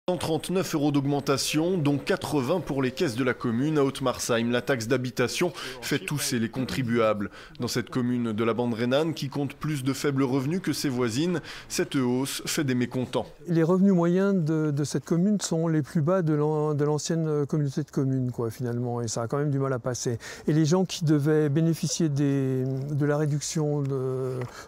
139 € d'augmentation, dont 80 pour les caisses de la commune. À Haute-Marsheim, la taxe d'habitation fait tousser les contribuables. Dans cette commune de la bande rhénane, qui compte plus de faibles revenus que ses voisines, cette hausse fait des mécontents. Les revenus moyens de cette commune sont les plus bas de l'ancienne communauté de communes, finalement, et ça a quand même du mal à passer. Et les gens qui devaient bénéficier de la réduction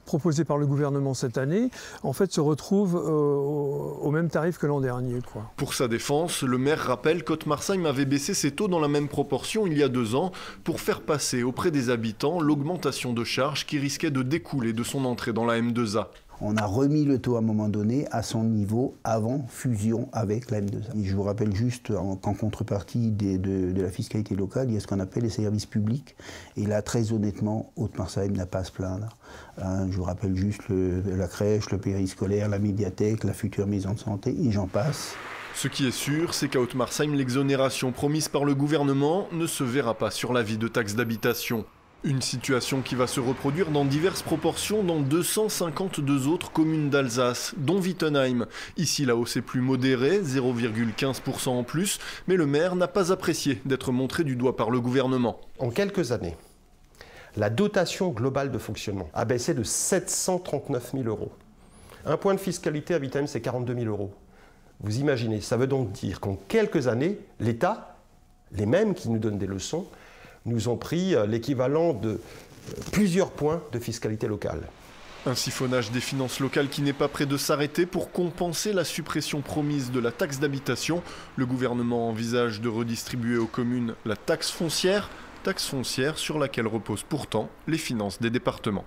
proposée par le gouvernement cette année, en fait, se retrouvent au même tarif que l'an dernier. Pour sa défense, le maire rappelle qu'Haute-Marsheim avait baissé ses taux dans la même proportion il y a 2 ans pour faire passer auprès des habitants l'augmentation de charges qui risquait de découler de son entrée dans la M2A. On a remis le taux à un moment donné à son niveau avant fusion avec la M2A. Et je vous rappelle juste qu'en contrepartie de la fiscalité locale, il y a ce qu'on appelle les services publics. Et là, très honnêtement, Haute-Marsheim n'a pas à se plaindre. Je vous rappelle juste la crèche, le périscolaire, la médiathèque, la future maison de santé, et j'en passe. Ce qui est sûr, c'est qu'à Haute-Marsheim, l'exonération promise par le gouvernement ne se verra pas sur l'avis de taxe d'habitation. Une situation qui va se reproduire dans diverses proportions dans 252 autres communes d'Alsace, dont Wittenheim. Ici, la hausse est plus modérée, 0,15% en plus, mais le maire n'a pas apprécié d'être montré du doigt par le gouvernement. En quelques années, la dotation globale de fonctionnement a baissé de 739 000 €. Un point de fiscalité à Wittenheim, c'est 42 000 €. Vous imaginez, ça veut donc dire qu'en quelques années, l'État, les mêmes qui nous donnent des leçons, nous ont pris l'équivalent de plusieurs points de fiscalité locale. Un siphonnage des finances locales qui n'est pas près de s'arrêter pour compenser la suppression promise de la taxe d'habitation. Le gouvernement envisage de redistribuer aux communes la taxe foncière sur laquelle reposent pourtant les finances des départements.